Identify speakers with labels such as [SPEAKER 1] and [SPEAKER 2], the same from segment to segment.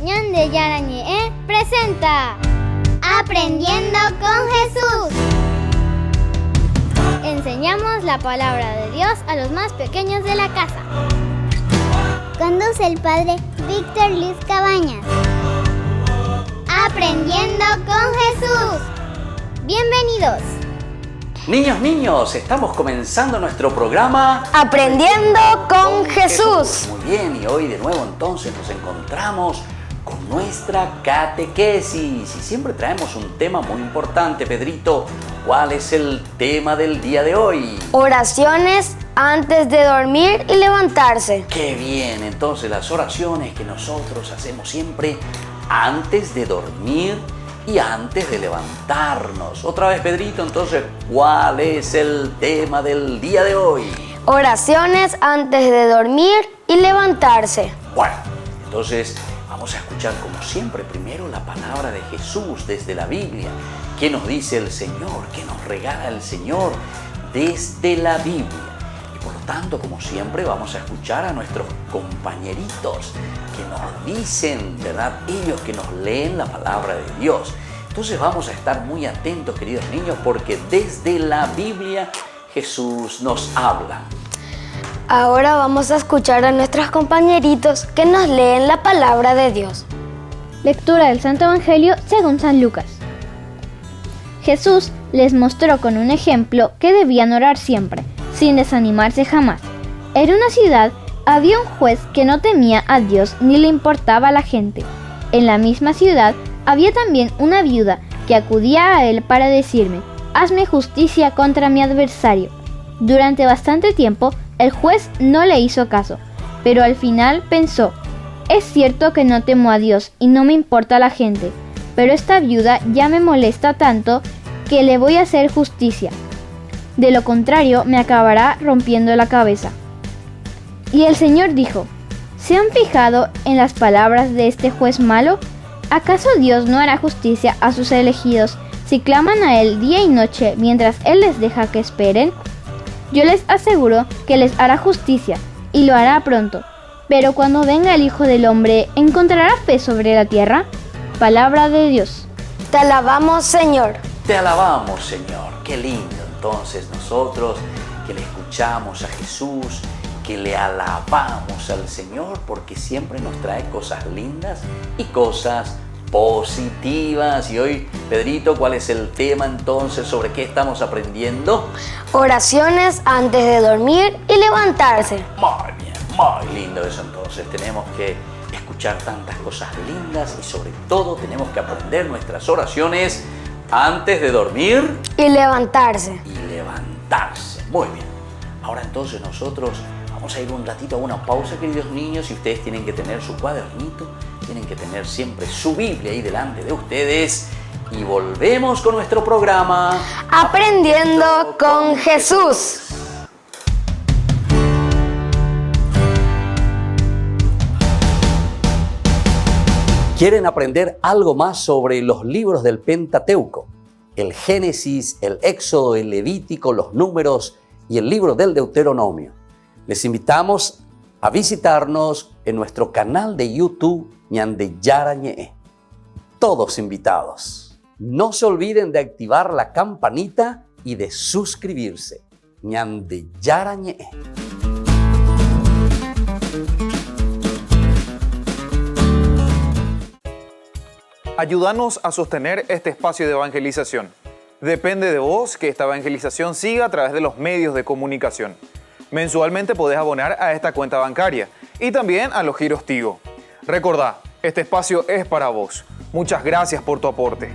[SPEAKER 1] Ñande Yarañe presenta Aprendiendo con Jesús. Enseñamos la palabra de Dios a los más pequeños de la casa. Conduce el padre Víctor Luis Cabañas. Aprendiendo con Jesús. Bienvenidos.
[SPEAKER 2] Niños, estamos comenzando nuestro programa
[SPEAKER 3] Aprendiendo con Jesús.
[SPEAKER 2] Muy bien, y hoy de nuevo entonces nos encontramos con nuestra catequesis y siempre traemos un tema muy importante. Pedrito, ¿cuál es el tema del día de hoy?
[SPEAKER 3] Oraciones antes de dormir y levantarse.
[SPEAKER 2] ¡Qué bien! Entonces las oraciones que nosotros hacemos siempre antes de dormir y antes de levantarnos. Otra vez, Pedrito, entonces, ¿cuál es el tema del día de hoy?
[SPEAKER 3] Oraciones antes de dormir y levantarse.
[SPEAKER 2] Bueno, entonces vamos a escuchar como siempre primero la palabra de Jesús desde la Biblia. ¿Qué nos dice el Señor? ¿Qué nos regala el Señor desde la Biblia? Y por lo tanto, como siempre, vamos a escuchar a nuestros compañeritos que nos dicen, ¿verdad? Ellos que nos leen la palabra de Dios. Entonces vamos a estar muy atentos, queridos niños, porque desde la Biblia Jesús nos habla.
[SPEAKER 3] Ahora vamos a escuchar a nuestros compañeritos que nos leen la palabra de Dios.
[SPEAKER 4] Lectura del Santo Evangelio según San Lucas. Jesús les mostró con un ejemplo que debían orar siempre, sin desanimarse jamás. En una ciudad había un juez que no temía a Dios ni le importaba a la gente. En la misma ciudad había también una viuda que acudía a él para decirme: «Hazme justicia contra mi adversario». Durante bastante tiempo el juez no le hizo caso, pero al final pensó: «Es cierto que no temo a Dios y no me importa la gente, pero esta viuda ya me molesta tanto que le voy a hacer justicia. De lo contrario me acabará rompiendo la cabeza». Y el Señor dijo: ¿se han fijado en las palabras de este juez malo? ¿Acaso Dios no hará justicia a sus elegidos si claman a Él día y noche mientras Él les deja que esperen? Yo les aseguro que les hará justicia, y lo hará pronto. Pero cuando venga el Hijo del Hombre, ¿encontrará fe sobre la tierra? Palabra de Dios.
[SPEAKER 3] Te alabamos, Señor.
[SPEAKER 2] Te alabamos, Señor. Qué lindo entonces nosotros que le escuchamos a Jesús, que le alabamos al Señor, porque siempre nos trae cosas lindas y cosas positivas. Y hoy, Pedrito, ¿cuál es el tema entonces? ¿Sobre qué estamos aprendiendo?
[SPEAKER 3] Oraciones antes de dormir y levantarse.
[SPEAKER 2] Muy bien, muy lindo eso. Entonces tenemos que escuchar tantas cosas lindas y sobre todo tenemos que aprender nuestras oraciones antes de dormir
[SPEAKER 3] y levantarse.
[SPEAKER 2] Muy bien. Ahora entonces nosotros vamos a ir un ratito a una pausa, queridos niños, y ustedes tienen que tener su cuadernito, tienen que tener siempre su Biblia ahí delante de ustedes y volvemos con nuestro programa
[SPEAKER 3] Aprendiendo con Jesús.
[SPEAKER 2] ¿Quieren aprender algo más sobre los libros del Pentateuco? El Génesis, el Éxodo, el Levítico, los Números y el libro del Deuteronomio. Les invitamos a visitarnos en nuestro canal de YouTube Ñande Yarañe. Todos invitados. No se olviden de activar la campanita y de suscribirse. Ñande Yarañe.
[SPEAKER 5] Ayúdanos a sostener este espacio de evangelización. Depende de vos que esta evangelización siga a través de los medios de comunicación. Mensualmente podés abonar a esta cuenta bancaria y también a los giros Tigo. Recordá, este espacio es para vos. Muchas gracias por tu aporte.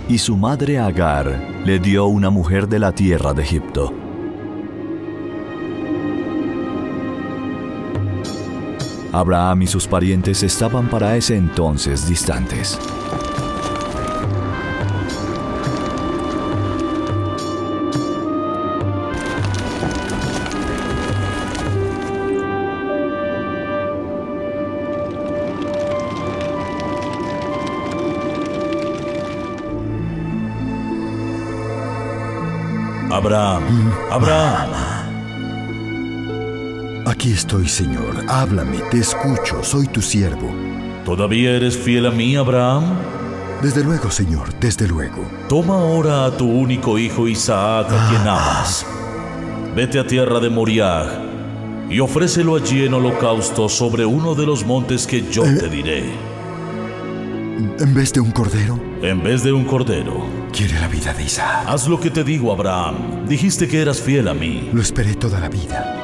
[SPEAKER 6] Y su madre Agar le dio una mujer de la tierra de Egipto. Abraham y sus parientes estaban para ese entonces distantes.
[SPEAKER 7] Abraham, Abraham.
[SPEAKER 8] Aquí estoy, Señor. Háblame, te escucho, soy tu siervo.
[SPEAKER 7] ¿Todavía eres fiel a mí, Abraham?
[SPEAKER 8] Desde luego, Señor, desde luego.
[SPEAKER 7] Toma ahora a tu único hijo Isaac, a quien amas. Vete a tierra de Moriah y ofrécelo allí en holocausto sobre uno de los montes que yo te diré.
[SPEAKER 8] ¿En vez de un cordero?
[SPEAKER 7] En vez de un cordero.
[SPEAKER 8] Quiere la vida de Isaac.
[SPEAKER 7] Haz lo que te digo, Abraham. Dijiste que eras fiel a mí.
[SPEAKER 8] Lo esperé toda la vida.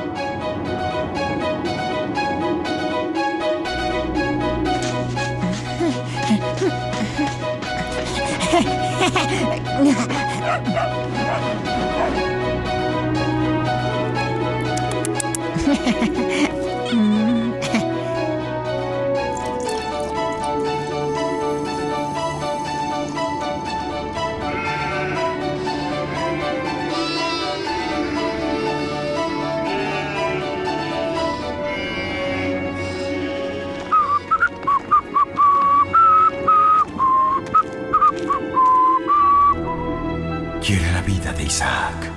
[SPEAKER 8] Quiere la vida de Isaac.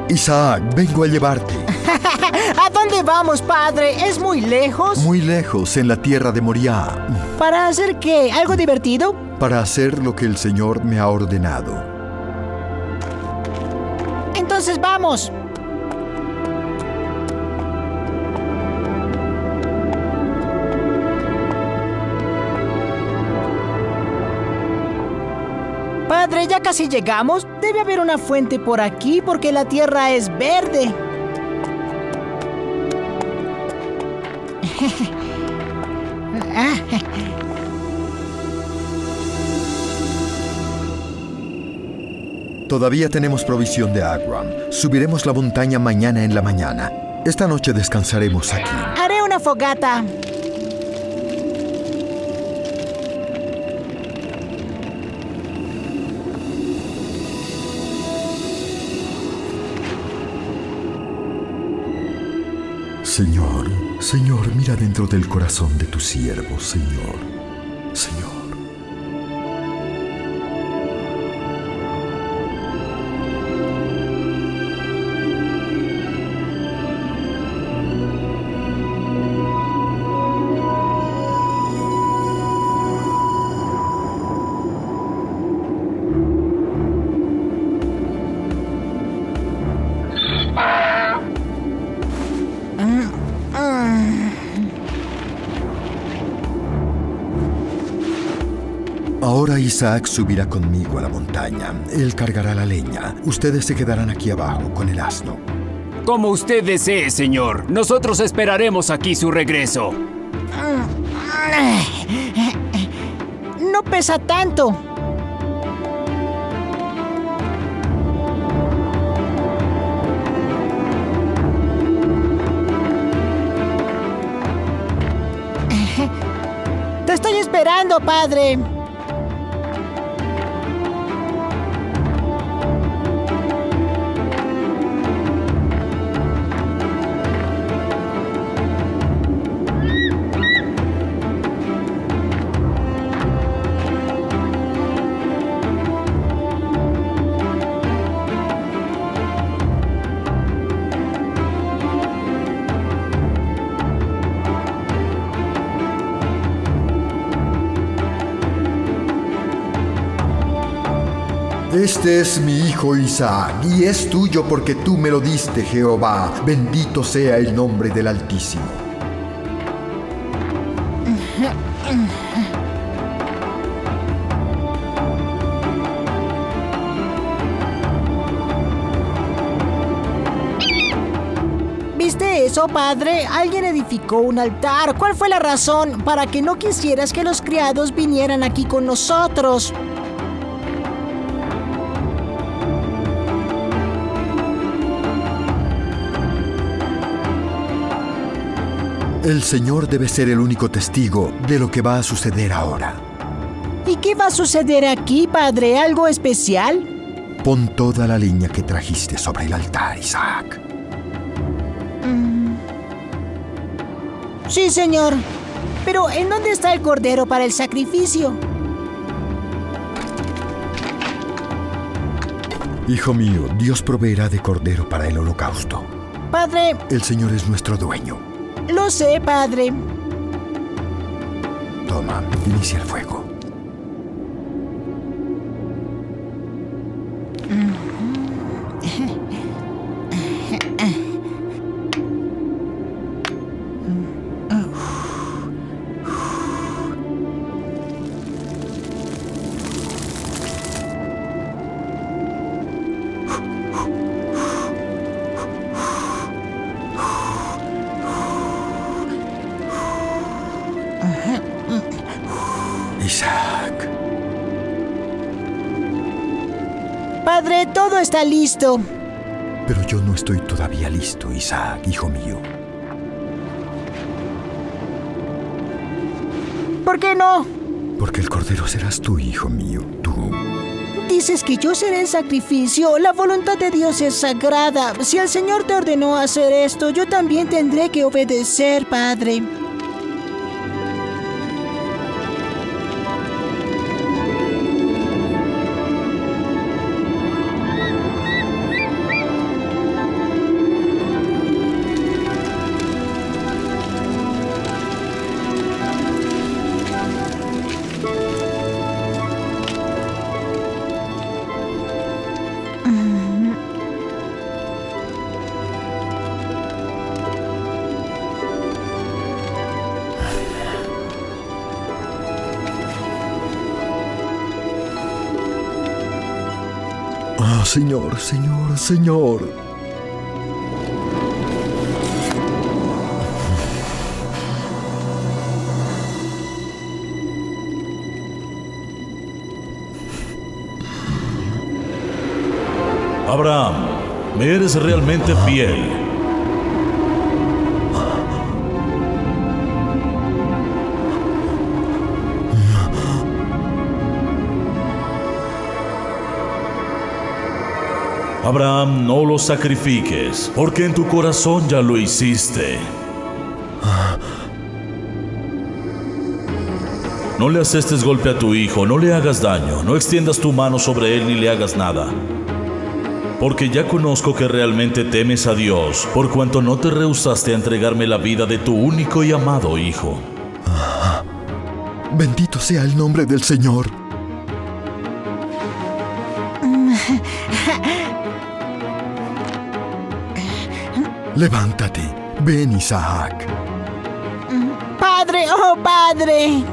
[SPEAKER 8] Isaac, vengo a llevarte.
[SPEAKER 9] ¿A dónde vamos, padre? ¿Es muy lejos?
[SPEAKER 8] Muy lejos, en la tierra de Moriah.
[SPEAKER 9] ¿Para hacer qué? ¿Algo divertido?
[SPEAKER 8] Para hacer lo que el Señor me ha ordenado.
[SPEAKER 9] Entonces vamos. Padre, ya casi llegamos. Debe haber una fuente por aquí porque la tierra es verde.
[SPEAKER 8] Todavía tenemos provisión de agua. Subiremos la montaña mañana en la mañana. Esta noche descansaremos aquí.
[SPEAKER 9] Haré una fogata.
[SPEAKER 8] Señor, Señor, mira dentro del corazón de tu siervo, Señor. Señor. Ahora Isaac subirá conmigo a la montaña. Él cargará la leña. Ustedes se quedarán aquí abajo con el asno.
[SPEAKER 10] Como usted desee, señor. Nosotros esperaremos aquí su regreso.
[SPEAKER 9] No pesa tanto. Te estoy esperando, padre.
[SPEAKER 8] Este es mi hijo Isaac, y es tuyo porque tú me lo diste, Jehová. Bendito sea el nombre del Altísimo.
[SPEAKER 9] ¿Viste eso, padre? Alguien edificó un altar. ¿Cuál fue la razón para que no quisieras que los criados vinieran aquí con nosotros?
[SPEAKER 8] El Señor debe ser el único testigo de lo que va a suceder ahora.
[SPEAKER 9] ¿Y qué va a suceder aquí, padre? ¿Algo especial?
[SPEAKER 8] Pon toda la leña que trajiste sobre el altar, Isaac.
[SPEAKER 9] Sí, señor. Pero, ¿en dónde está el cordero para el sacrificio?
[SPEAKER 8] Hijo mío, Dios proveerá de cordero para el holocausto.
[SPEAKER 9] Padre,
[SPEAKER 8] El Señor es nuestro dueño.
[SPEAKER 9] lo sé, padre.
[SPEAKER 8] Toma, inicia el fuego. Isaac.
[SPEAKER 9] Padre, todo está listo.
[SPEAKER 8] Pero yo no estoy todavía listo, Isaac, hijo mío.
[SPEAKER 9] ¿Por qué no?
[SPEAKER 8] Porque el cordero serás tú, hijo mío, tú.
[SPEAKER 9] Dices que yo seré el sacrificio. La voluntad de Dios es sagrada. Si el Señor te ordenó hacer esto, yo también tendré que obedecer, padre.
[SPEAKER 8] Ah, Señor, Señor, Señor.
[SPEAKER 7] Abraham, me eres realmente fiel. Abraham, no lo sacrifiques, porque en tu corazón ya lo hiciste. No le asestes golpe a tu hijo, no le hagas daño, no extiendas tu mano sobre él ni le hagas nada. Porque ya conozco que realmente temes a Dios, por cuanto no te rehusaste a entregarme la vida de tu único y amado hijo.
[SPEAKER 8] Bendito sea el nombre del Señor. Levántate, ven, Isaac.
[SPEAKER 9] Padre, oh padre.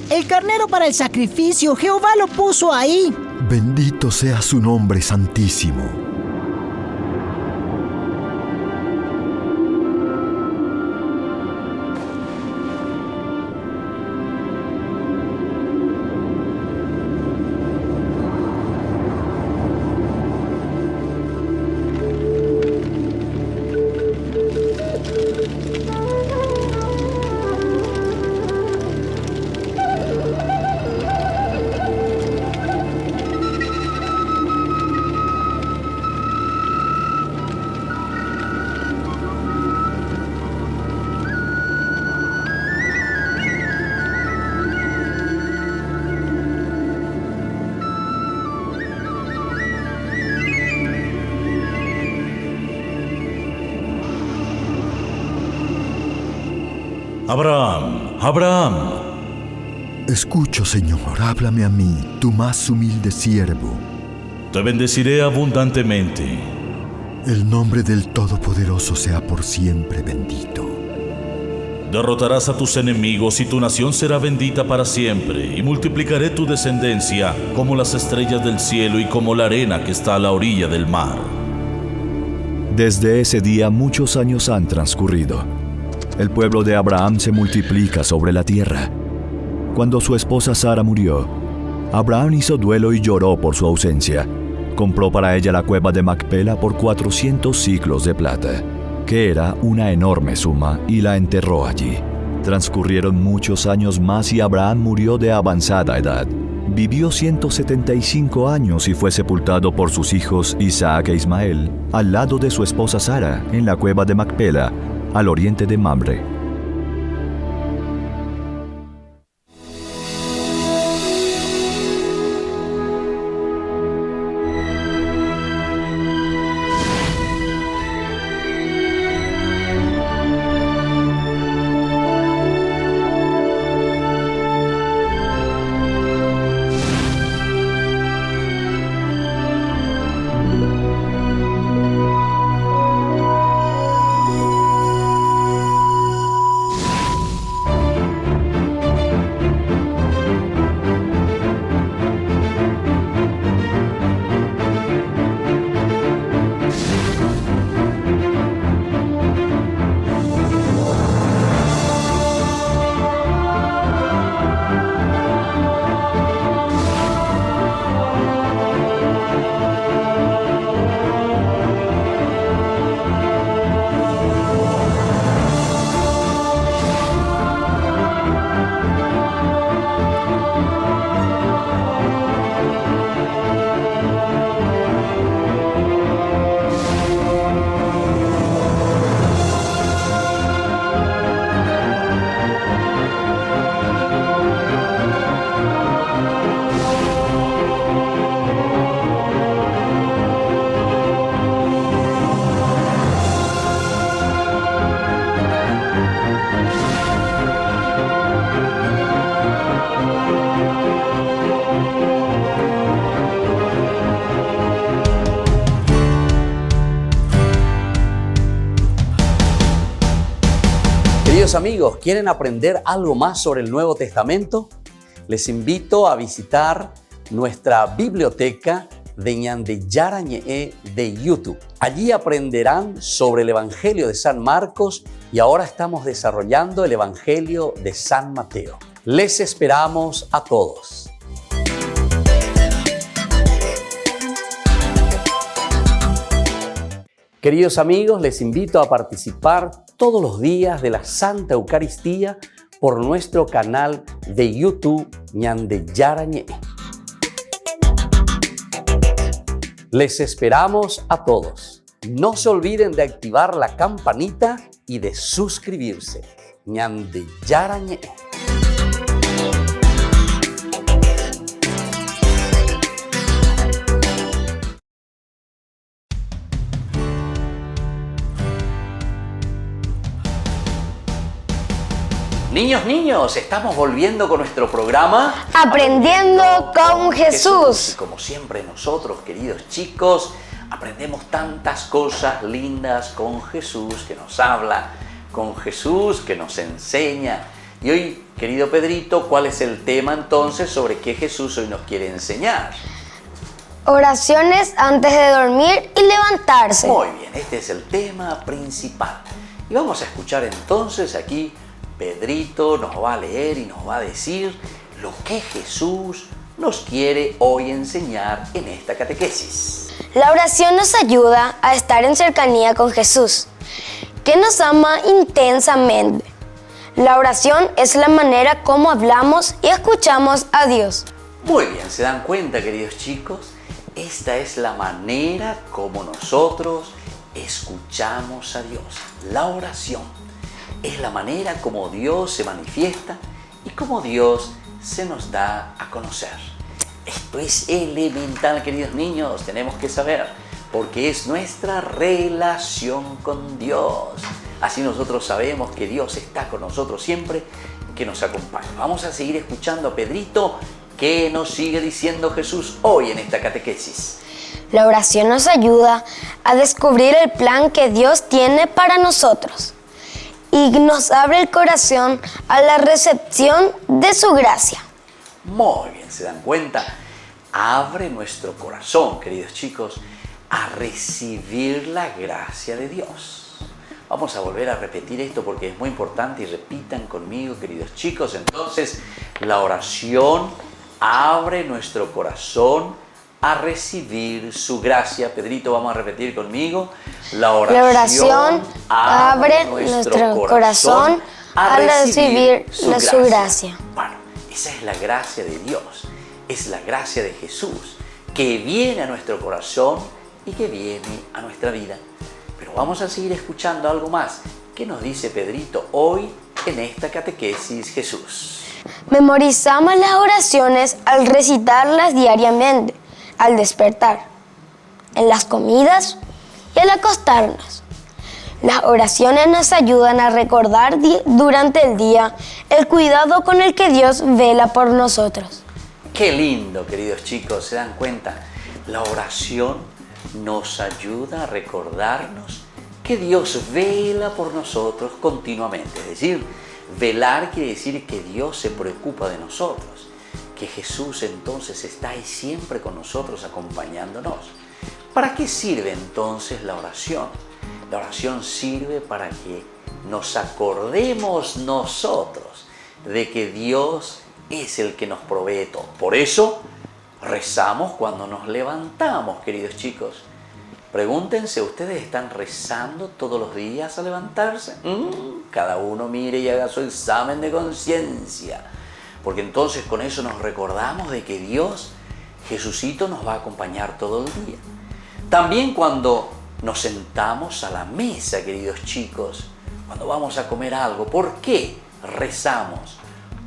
[SPEAKER 9] El carnero para el sacrificio, Jehová lo puso ahí.
[SPEAKER 8] Bendito sea su nombre santísimo.
[SPEAKER 7] Abraham, Abraham.
[SPEAKER 8] Escucho, Señor, háblame a mí, tu más humilde siervo.
[SPEAKER 7] Te bendeciré abundantemente.
[SPEAKER 8] El nombre del Todopoderoso sea por siempre bendito.
[SPEAKER 7] Derrotarás a tus enemigos y tu nación será bendita para siempre, y multiplicaré tu descendencia como las estrellas del cielo y como la arena que está a la orilla del mar.
[SPEAKER 6] Desde ese día muchos años han transcurrido. El pueblo de Abraham se multiplica sobre la tierra, Cuando su esposa Sara murió, Abraham hizo duelo y lloró por su ausencia. Compró para ella la cueva de Macpela por 400 siclos de plata, que era una enorme suma, y la enterró allí. Transcurrieron muchos años más y Abraham murió de avanzada edad. Vivió 175 años y fue sepultado por sus hijos Isaac e Ismael al lado de su esposa Sara en la cueva de Macpela, al oriente de Mamre.
[SPEAKER 2] Queridos amigos, ¿quieren aprender algo más sobre el Nuevo Testamento? Les invito a visitar nuestra biblioteca de Ñande Yarañe de YouTube. Allí aprenderán sobre el Evangelio de San Marcos y ahora estamos desarrollando el Evangelio de San Mateo. Les esperamos a todos. Queridos amigos, les invito a participar todos los días de la Santa Eucaristía por nuestro canal de YouTube Ñande Yarañe. Les esperamos a todos. No se olviden de activar la campanita y de suscribirse. Ñande Yarañe. Niños, estamos volviendo con nuestro programa
[SPEAKER 3] Aprendiendo con Jesús.
[SPEAKER 2] Y como siempre nosotros, queridos chicos, aprendemos tantas cosas lindas con Jesús, que nos habla, con Jesús, que nos enseña. Y hoy, querido Pedrito, ¿cuál es el tema entonces sobre qué Jesús hoy nos quiere enseñar?
[SPEAKER 3] Oraciones antes de dormir y levantarse.
[SPEAKER 2] Muy bien, este es el tema principal. Y vamos a escuchar entonces aquí. Pedrito nos va a leer y nos va a decir lo que Jesús nos quiere hoy enseñar en esta catequesis.
[SPEAKER 3] La oración nos ayuda a estar en cercanía con Jesús, que nos ama intensamente. La oración es la manera como hablamos y escuchamos a Dios.
[SPEAKER 2] Muy bien, ¿se dan cuenta, queridos chicos? Esta es la manera como nosotros escuchamos a Dios, la oración. Es la manera como Dios se manifiesta y como Dios se nos da a conocer. Esto es elemental, queridos niños, tenemos que saber, porque es nuestra relación con Dios. Así nosotros sabemos que Dios está con nosotros siempre, que nos acompaña. Vamos a seguir escuchando a Pedrito, que nos sigue diciendo Jesús hoy en esta catequesis.
[SPEAKER 3] La oración nos ayuda a descubrir el plan que Dios tiene para nosotros y nos abre el corazón a la recepción de su gracia.
[SPEAKER 2] Muy bien, ¿se dan cuenta? Abre nuestro corazón, queridos chicos, a recibir la gracia de Dios. Vamos a volver a repetir esto porque es muy importante y repitan conmigo, queridos chicos. Entonces, la oración abre nuestro corazón a recibir su gracia. Pedrito, vamos a repetir conmigo. La oración abre nuestro corazón a recibir su gracia. Bueno, esa es la gracia de Dios, es la gracia de Jesús, que viene a nuestro corazón y que viene a nuestra vida. Pero vamos a seguir escuchando algo más. ¿Qué nos dice Pedrito hoy en esta catequesis Jesús?
[SPEAKER 3] Memorizamos las oraciones al recitarlas diariamente, al despertar, en las comidas y al acostarnos. Las oraciones nos ayudan a recordar durante el día el cuidado con el que Dios vela por nosotros.
[SPEAKER 2] Qué lindo, queridos chicos, ¿se dan cuenta? La oración nos ayuda a recordarnos que Dios vela por nosotros continuamente. Es decir, velar quiere decir que Dios se preocupa de nosotros, que Jesús entonces está ahí siempre con nosotros acompañándonos. ¿Para qué sirve entonces la oración? La oración sirve para que nos acordemos nosotros de que Dios es el que nos provee todo. Por eso rezamos cuando nos levantamos, queridos chicos. Pregúntense, ¿ustedes están rezando todos los días al levantarse? Cada uno mire y haga su examen de conciencia. Porque entonces con eso nos recordamos de que Dios, Jesucito, nos va a acompañar todo el día. También cuando nos sentamos a la mesa, queridos chicos, cuando vamos a comer algo, ¿por qué rezamos?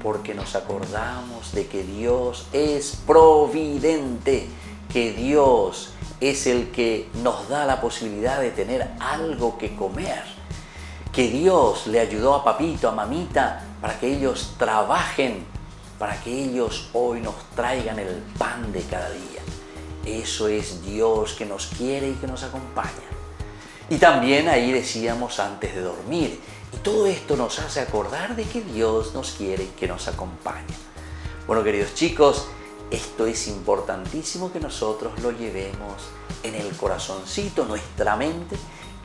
[SPEAKER 2] Porque nos acordamos de que Dios es providente, que Dios es el que nos da la posibilidad de tener algo que comer, que Dios le ayudó a papito, a mamita, para que ellos trabajen, para que ellos hoy nos traigan el pan de cada día. Eso es Dios que nos quiere y que nos acompaña. Y también ahí decíamos antes de dormir. Y todo esto nos hace acordar de que Dios nos quiere y que nos acompaña. Bueno, queridos chicos, esto es importantísimo que nosotros lo llevemos en el corazoncito, nuestra mente,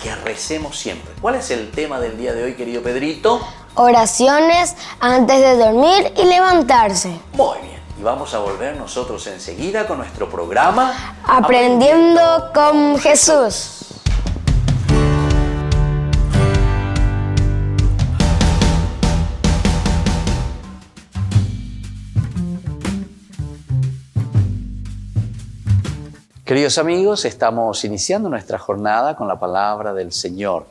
[SPEAKER 2] que recemos siempre. ¿Cuál es el tema del día de hoy, querido Pedrito?
[SPEAKER 3] Oraciones antes de dormir y levantarse.
[SPEAKER 2] Muy bien. Y vamos a volver nosotros enseguida con nuestro programa
[SPEAKER 3] Aprendiendo con Jesús.
[SPEAKER 2] Queridos amigos, estamos iniciando nuestra jornada con la palabra del Señor.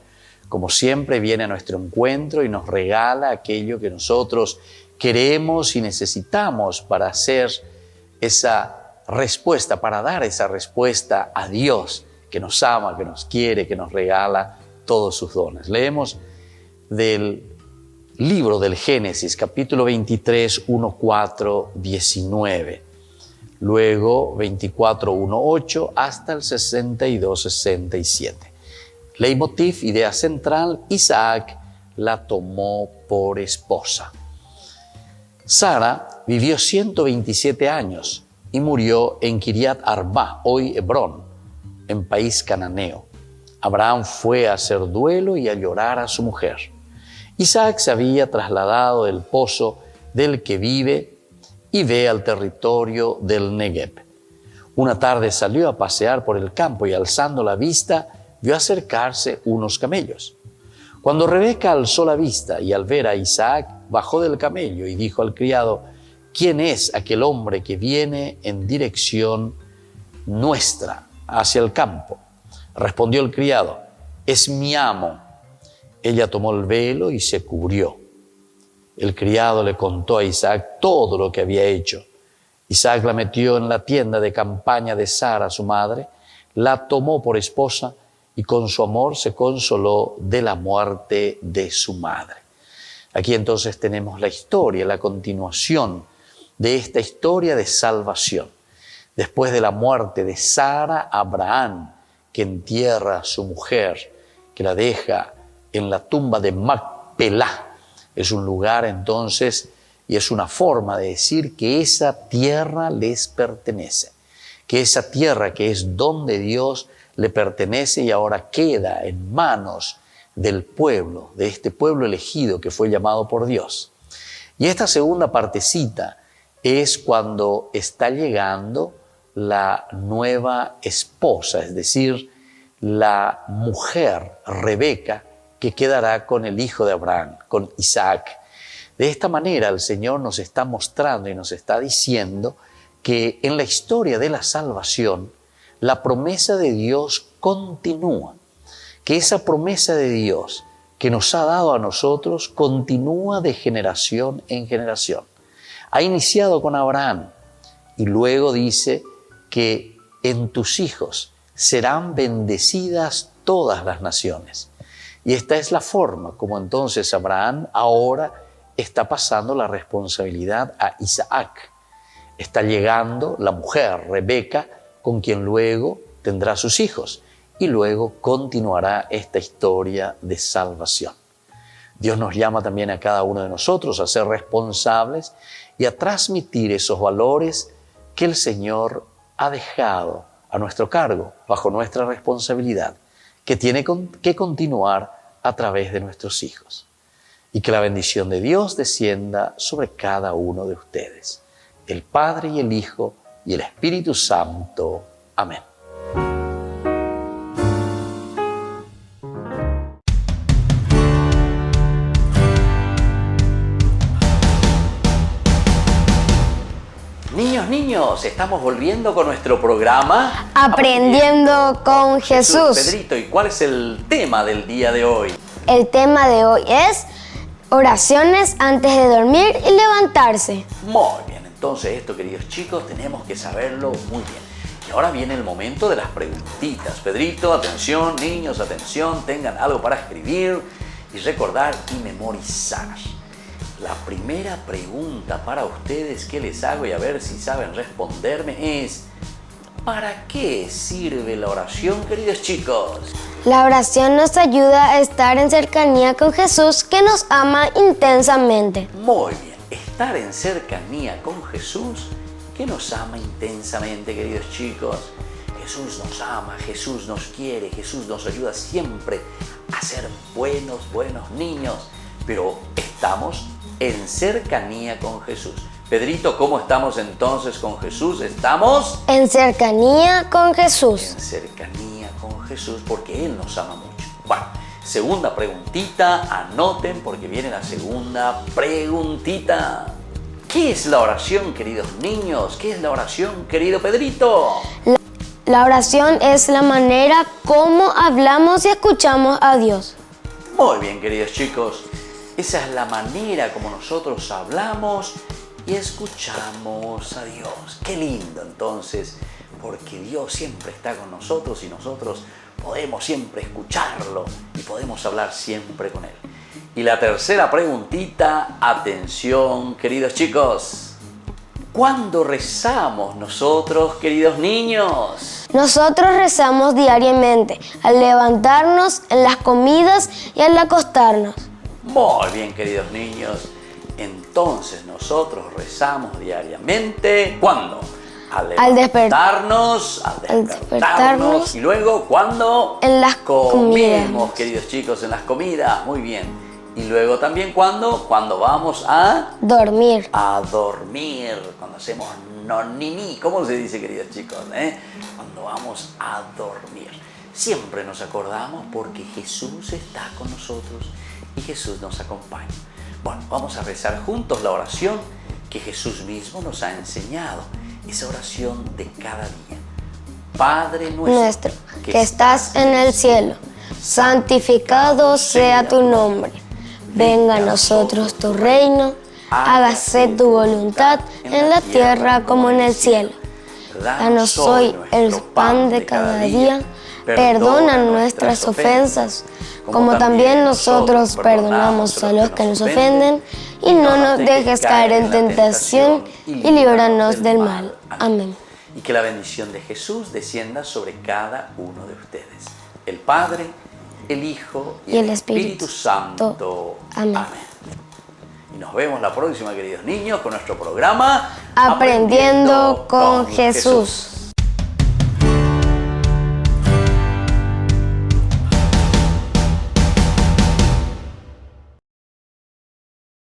[SPEAKER 2] Como siempre, viene a nuestro encuentro y nos regala aquello que nosotros queremos y necesitamos para hacer esa respuesta, para dar esa respuesta a Dios, que nos ama, que nos quiere, que nos regala todos sus dones. Leemos del libro del Génesis, capítulo 23, 1, 4, 19. Luego 24, 1, 8 hasta el 62, 67. Leitmotiv, idea central: Isaac la tomó por esposa. Sara vivió 127 años y murió en Kiriat Arba, hoy Hebrón, en país cananeo. Abraham fue a hacer duelo y a llorar a su mujer. Isaac se había trasladado del pozo del que vive y ve al territorio del Negev. Una tarde salió a pasear por el campo y alzando la vista vio acercarse unos camellos. Cuando Rebeca alzó la vista y al ver a Isaac bajó del camello y dijo al criado: ¿quién es aquel hombre que viene en dirección nuestra hacia el campo? Respondió el criado: es mi amo. Ella tomó el velo y se cubrió. El criado le contó a Isaac todo lo que había hecho. Isaac la metió en la tienda de campaña de Sara, su madre, la tomó por esposa y con su amor se consoló de la muerte de su madre. Aquí entonces tenemos la historia, la continuación de esta historia de salvación. Después de la muerte de Sara, Abraham, que entierra a su mujer, que la deja en la tumba de Macpelá. Es un lugar entonces y es una forma de decir que esa tierra les pertenece, que esa tierra que es don de Dios le pertenece y ahora queda en manos del pueblo, de este pueblo elegido que fue llamado por Dios. Y esta segunda partecita es cuando está llegando la nueva esposa, es decir, la mujer, Rebeca, que quedará con el hijo de Abraham, con Isaac. De esta manera el Señor nos está mostrando y nos está diciendo que en la historia de la salvación, la promesa de Dios continúa, que esa promesa de Dios que nos ha dado a nosotros continúa de generación en generación. Ha iniciado con Abraham y luego dice que en tus hijos serán bendecidas todas las naciones. Y esta es la forma como entonces Abraham ahora está pasando la responsabilidad a Isaac. Está llegando la mujer, Rebeca, con quien luego tendrá sus hijos y luego continuará esta historia de salvación. Dios nos llama también a cada uno de nosotros a ser responsables y a transmitir esos valores que el Señor ha dejado a nuestro cargo, bajo nuestra responsabilidad, que tiene que continuar a través de nuestros hijos. Y que la bendición de Dios descienda sobre cada uno de ustedes, el Padre y el Hijo y el Espíritu Santo. Amén. Niños, estamos volviendo con nuestro programa
[SPEAKER 3] Aprendiendo con Jesús.
[SPEAKER 2] Pedrito, ¿y cuál es el tema del día de hoy?
[SPEAKER 3] El tema de hoy es oraciones antes de dormir y levantarse.
[SPEAKER 2] Muy bien, entonces esto, queridos chicos, tenemos que saberlo muy bien. Y ahora viene el momento de las preguntitas. Pedrito, atención, niños, atención, tengan algo para escribir y recordar y memorizar. La primera pregunta para ustedes que les hago y a ver si saben responderme es: ¿para qué sirve la oración, queridos chicos?
[SPEAKER 3] La oración nos ayuda a estar en cercanía con Jesús, que nos ama intensamente.
[SPEAKER 2] Muy bien, estar en cercanía con Jesús, que nos ama intensamente, queridos chicos. Jesús nos ama, Jesús nos quiere, Jesús nos ayuda siempre a ser buenos niños, pero estamos en cercanía con Jesús. Pedrito, ¿cómo estamos entonces con Jesús? Estamos
[SPEAKER 3] en cercanía con Jesús.
[SPEAKER 2] En cercanía con Jesús porque Él nos ama mucho. Bueno, segunda preguntita, anoten porque viene la segunda preguntita. ¿Qué es la oración, queridos niños? ¿Qué es la oración, querido Pedrito?
[SPEAKER 3] La oración es la manera como hablamos y escuchamos a Dios.
[SPEAKER 2] Muy bien, queridos chicos. Esa es la manera como nosotros hablamos y escuchamos a Dios. Qué lindo entonces, porque Dios siempre está con nosotros y nosotros podemos siempre escucharlo y podemos hablar siempre con Él. Y la tercera preguntita, atención, queridos chicos. ¿Cuándo rezamos nosotros, queridos niños?
[SPEAKER 3] Nosotros rezamos diariamente, al levantarnos, en las comidas y al acostarnos.
[SPEAKER 2] Muy bien, queridos niños. Entonces nosotros rezamos diariamente. ¿Cuándo? Al despertarnos y luego ¿cuándo?
[SPEAKER 3] En las
[SPEAKER 2] comemos,
[SPEAKER 3] comidas.
[SPEAKER 2] queridos chicos, en las comidas. Muy bien. Y luego también ¿cuándo? Cuando vamos a
[SPEAKER 3] dormir.
[SPEAKER 2] A dormir. Cuando hacemos nonini. ¿Cómo se dice, queridos chicos? Cuando vamos a dormir. Siempre nos acordamos porque Jesús está con nosotros y Jesús nos acompaña. Bueno, vamos a rezar juntos la oración que Jesús mismo nos ha enseñado. Esa oración de cada día. Padre nuestro,
[SPEAKER 3] que estás en el cielo, santificado sea tu nombre. Venga a nosotros tu reino, hágase tu voluntad en la tierra como en el cielo. Danos hoy el pan de cada día, perdona nuestras ofensas, como también nosotros perdonamos a los que nos ofenden, y no nos dejes caer en tentación, y líbranos del mal. Amén.
[SPEAKER 2] Y que la bendición de Jesús descienda sobre cada uno de ustedes. El Padre, el Hijo y el Espíritu Santo.
[SPEAKER 3] Amén.
[SPEAKER 2] Y nos vemos la próxima, queridos niños, con nuestro programa
[SPEAKER 3] Aprendiendo con Jesús.